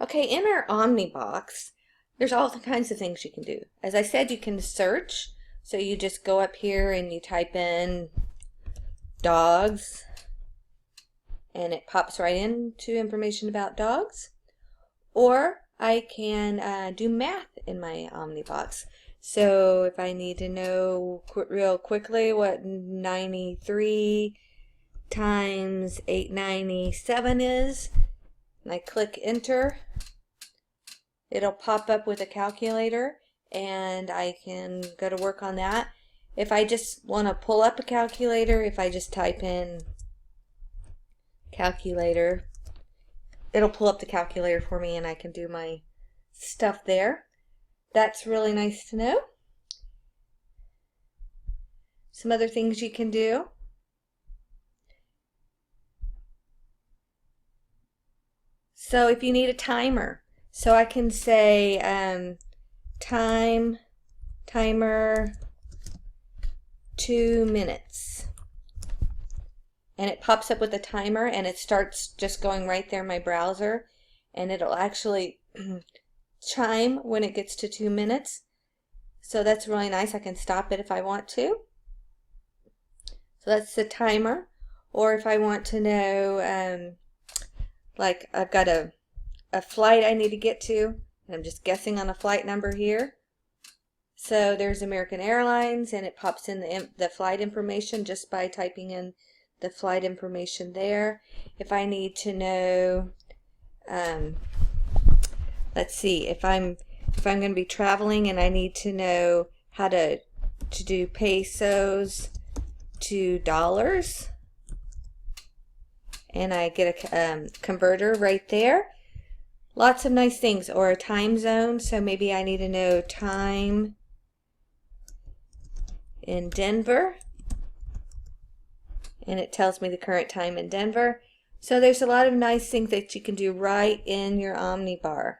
Okay, in our Omnibox, there's all kinds of things you can do. As I said, you can search. So you just go up here and you type in dogs, and it pops right into information about dogs. Or I can do math in my Omnibox. So if I need to know real quickly what 93 times 897 is, and I click enter, it'll pop up with a calculator and I can go to work on that. If I just want to pull up a calculator, if I just type in calculator, it'll pull up the calculator for me and I can do my stuff there. That's really nice to know. Some other things you can do. So if you need a timer, so I can say timer 2 minutes. And it pops up with a timer and it starts just going right there in my browser, and it'll actually chime when it gets to 2 minutes. So that's really nice. I can stop it if I want to. So that's the timer. Or if I want to know, like I've got a flight I need to get to, and I'm just guessing on a flight number here. So there's American Airlines, and it pops in the flight information just by typing in the flight information there. If I need to know, let's see, if I'm going to be traveling and I need to know how to do pesos to dollars, and I get a converter right there. Lots of nice things. Or a time zone, so maybe I need to know time in Denver, and it tells me the current time in Denver. So there's a lot of nice things that you can do right in your Omnibar.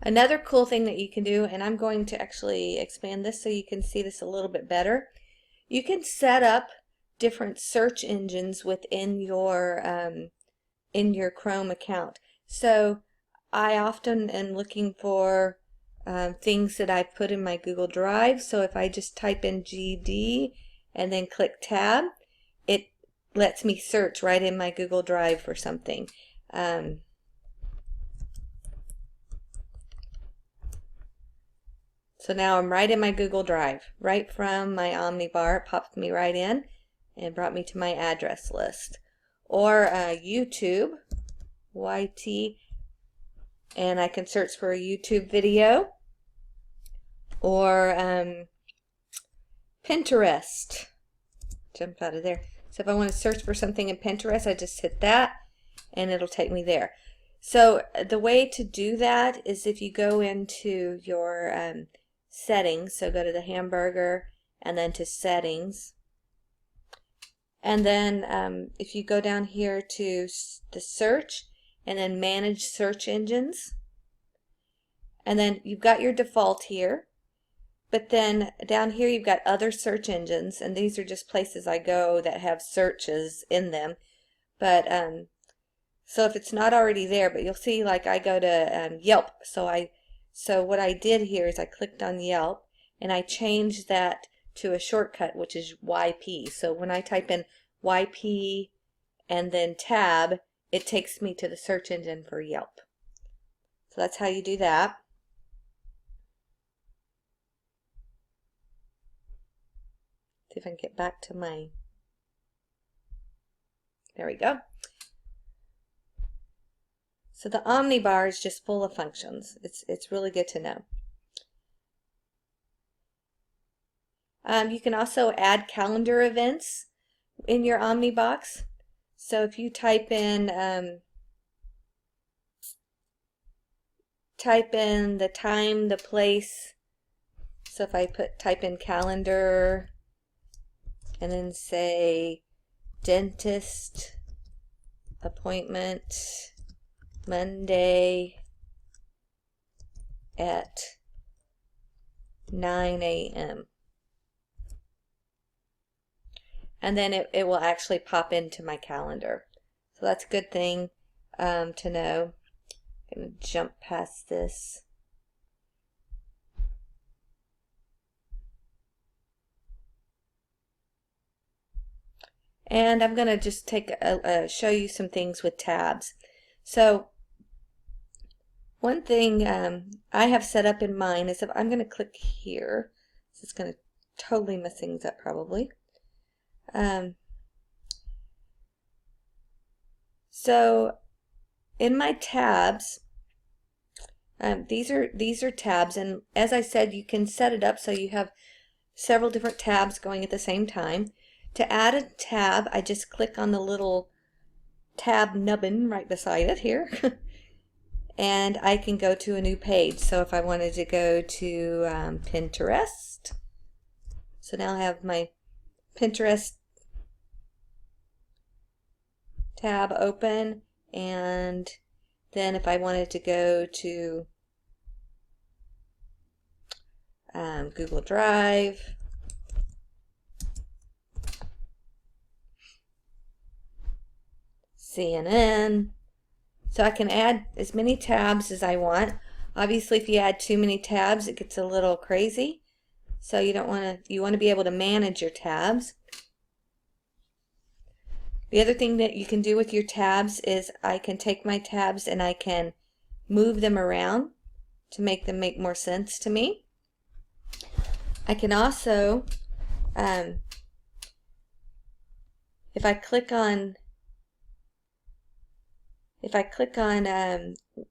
Another cool thing that you can do, and I'm going to actually expand this so you can see this a little bit better, you can set up different search engines within your Chrome account. So I often am looking for things that I've put in my Google Drive. So if I just type in GD and then click tab, it lets me search right in my Google Drive for something. So now I'm right in my Google Drive, right from my Omnibar. It popped me right in and brought me to my address list. Or YouTube, YT, and I can search for a YouTube video. Or Pinterest. Jump out of there. So if I want to search for something in Pinterest, I just hit that and it'll take me there. So the way to do that is if you go into your settings, so go to the hamburger and then to settings, and then if you go down here to the search and then manage search engines, and then you've got your default here, but then down here you've got other search engines, and these are just places I go that have searches in them. But so if it's not already there, but you'll see, like I go to Yelp, so what I did here is I clicked on Yelp and I changed that to a shortcut, which is YP. So when I type in YP and then tab, it takes me to the search engine for Yelp. So that's how you do that. See if I can get back to my, there we go. So the Omnibar is just full of functions. It's really good to know. You can also add calendar events in your Omnibox. So if you type in the time, the place. So if I type in calendar and then say dentist appointment Monday at 9 a.m. and then it will actually pop into my calendar. So that's a good thing to know. I'm going to jump past this. And I'm going to just show you some things with tabs. So one thing I have set up in mine is if I'm going to click here, this is going to totally mess things up probably. So in my tabs, these are tabs, and as I said, you can set it up so you have several different tabs going at the same time. To add a tab, I just click on the little tab nubbin right beside it here. And I can go to a new page. So if I wanted to go to Pinterest, so now I have my Pinterest tab open, and then if I wanted to go to Google Drive, CNN, so I can add as many tabs as I want. Obviously, if you add too many tabs, it gets a little crazy. So you want to be able to manage your tabs. The other thing that you can do with your tabs is I can take my tabs and I can move them around to make them make more sense to me. I can also, if I click on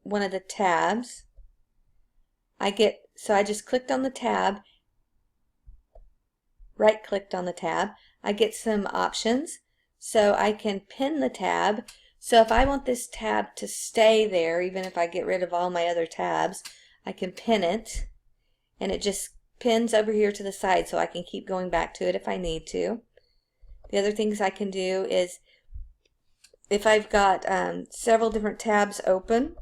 one of the tabs, I just clicked on the tab, right clicked on the tab, I get some options. So I can pin the tab. So if I want this tab to stay there, even if I get rid of all my other tabs, I can pin it, and it just pins over here to the side so I can keep going back to it if I need to. The other things I can do is if I've got several different tabs open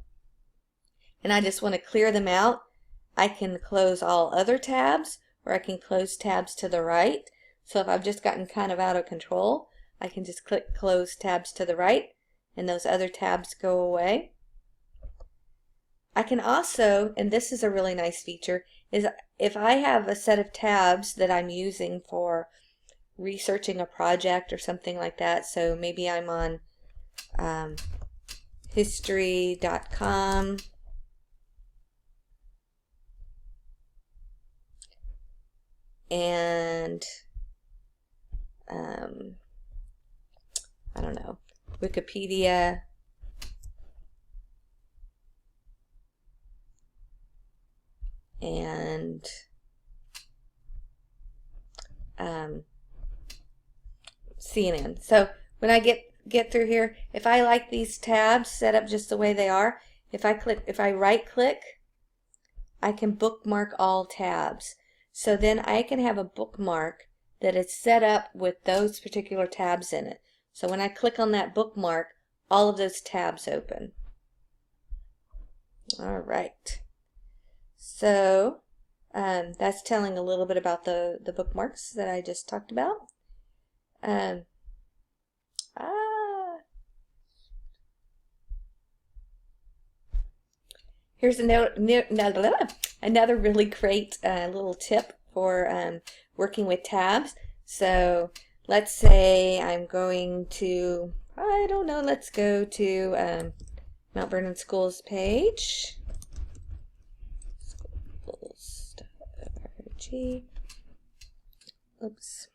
and I just want to clear them out, I can close all other tabs, or I can close tabs to the right. So if I've just gotten kind of out of control, I can just click close tabs to the right and those other tabs go away. I can also, and this is a really nice feature, is if I have a set of tabs that I'm using for researching a project or something like that, so maybe I'm on history.com, and I don't know, Wikipedia, and CNN. So when I get through here, if I like these tabs set up just the way they are, if I right click, I can bookmark all tabs. So then I can have a bookmark that is set up with those particular tabs in it. So when I click on that bookmark, all of those tabs open. All right. So that's telling a little bit about the bookmarks that I just talked about. Here's another really great little tip for working with tabs. So let's say I'm going to, I don't know, let's go to Mount Vernon Schools page. Schools.org. Oops.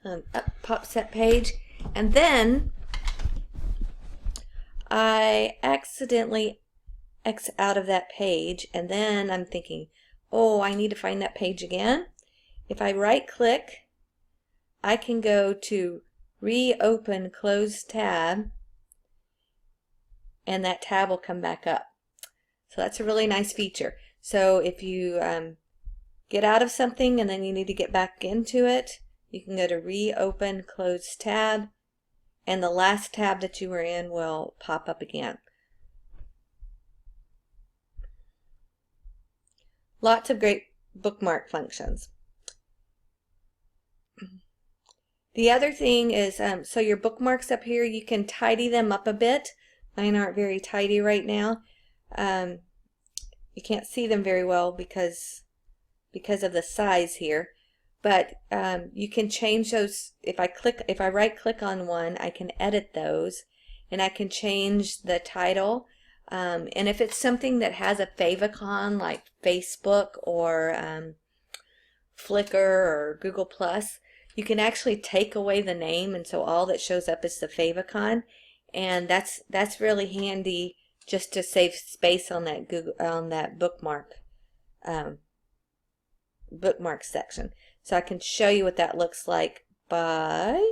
Up pops that page, and then I accidentally X out of that page, and then I'm thinking, oh, I need to find that page again. If I right click, I can go to reopen closed tab, and that tab will come back up. So that's a really nice feature. So if you get out of something and then you need to get back into it, you can go to reopen closed tab, and the last tab that you were in will pop up again. Lots of great bookmark functions. The other thing is, so your bookmarks up here, you can tidy them up a bit. Mine aren't very tidy right now. You can't see them very well because of the size here. But you can change those. If I right click on one, I can edit those, and I can change the title. And if it's something that has a favicon like Facebook or Flickr or Google Plus, you can actually take away the name, and so all that shows up is the favicon, and that's really handy just to save space on that bookmark section. So I can show you what that looks like by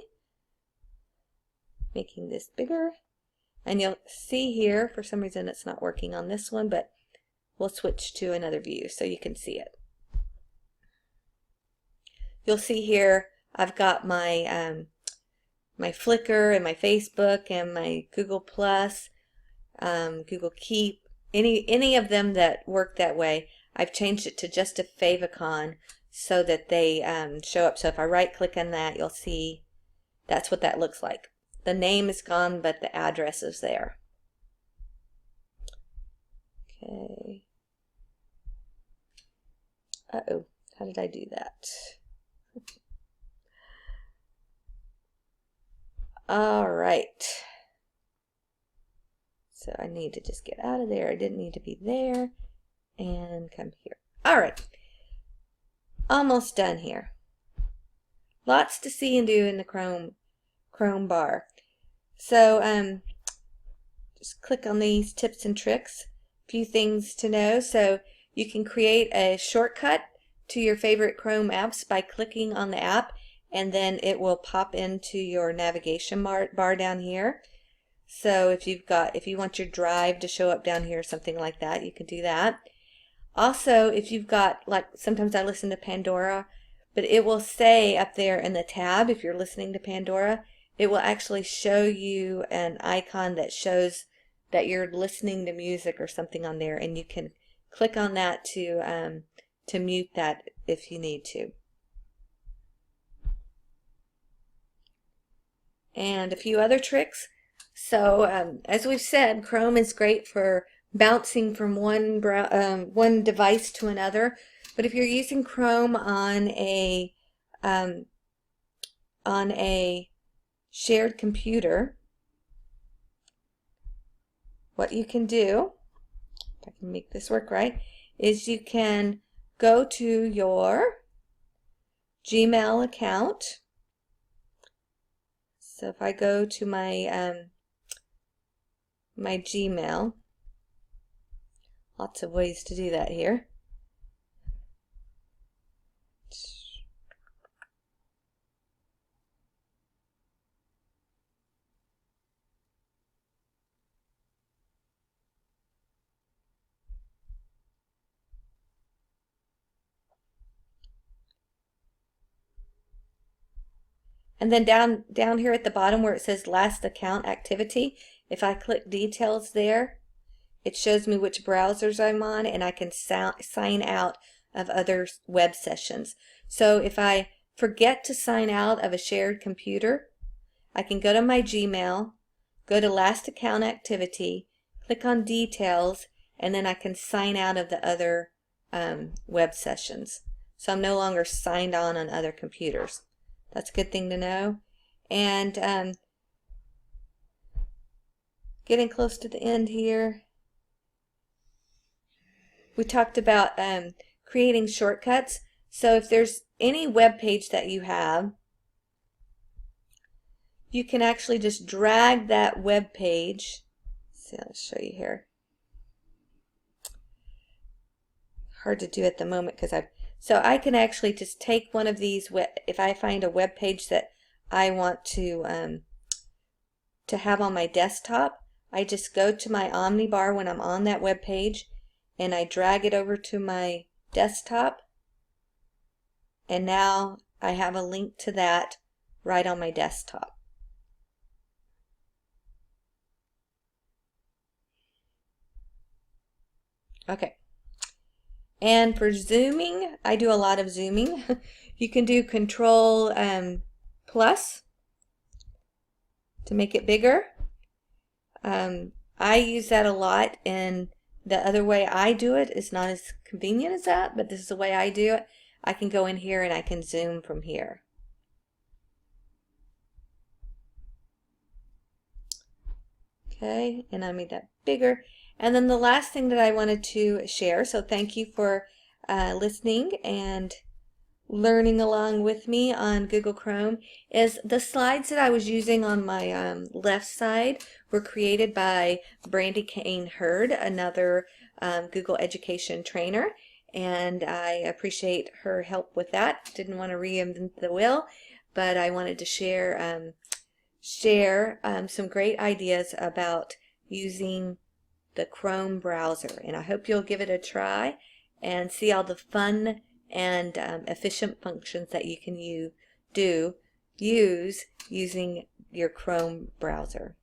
making this bigger. And you'll see here, for some reason it's not working on this one, but we'll switch to another view so you can see it. You'll see here I've got my my Flickr and my Facebook and my Google Plus, Google Keep, any of them that work that way. I've changed it to just a favicon so that they show up. So if I right click on that, you'll see that's what that looks like. The name is gone, but the address is there. Okay. Uh-oh, how did I do that? All right. So I need to just get out of there. I didn't need to be there. And come here. All right. Almost done here. Lots to see and do in the Chrome bar. So just click on these tips and tricks. A few things to know. So you can create a shortcut to your favorite Chrome apps by clicking on the app, and then it will pop into your navigation bar down here. So if you want your Drive to show up down here or something like that, you can do that. Also, if you've got, like, sometimes I listen to Pandora, but it will say up there in the tab, if you're listening to Pandora, it will actually show you an icon that shows that you're listening to music or something on there, and you can click on that to mute that if you need to. And a few other tricks. So as we've said, Chrome is great for bouncing from one device to another. But if you're using Chrome on a shared computer, what you can do, if I can make this work right, is you can go to your Gmail account. So if I go to my my Gmail, lots of ways to do that here. And then down here at the bottom where it says last account activity, if I click details there, it shows me which browsers I'm on, and I can sign out of other web sessions. So if I forget to sign out of a shared computer, I can go to my Gmail, go to last account activity, click on details, and then I can sign out of the other web sessions. So I'm no longer signed on other computers. That's a good thing to know. And getting close to the end here, we talked about creating shortcuts. So if there's any web page that you have, you can actually just drag that web page. See, I'll show you here. Hard to do at the moment because so I can actually just take one of these, if I find a web page that I want to have on my desktop, I just go to my Omnibar when I'm on that web page, and I drag it over to my desktop, and now I have a link to that right on my desktop. Okay. And for zooming, I do a lot of zooming. You can do Control plus to make it bigger. I use that a lot, and the other way I do it is not as convenient as that, but this is the way I do it. I can go in here and I can zoom from here. Okay, and I made that bigger. And then the last thing that I wanted to share, so thank you for listening and learning along with me on Google Chrome, is the slides that I was using on my left side were created by Brandy Kane Hurd, another Google education trainer, and I appreciate her help with that. Didn't want to reinvent the wheel, but I wanted to share some great ideas about using the Chrome browser, and I hope you'll give it a try and see all the fun and efficient functions that you can use using your Chrome browser.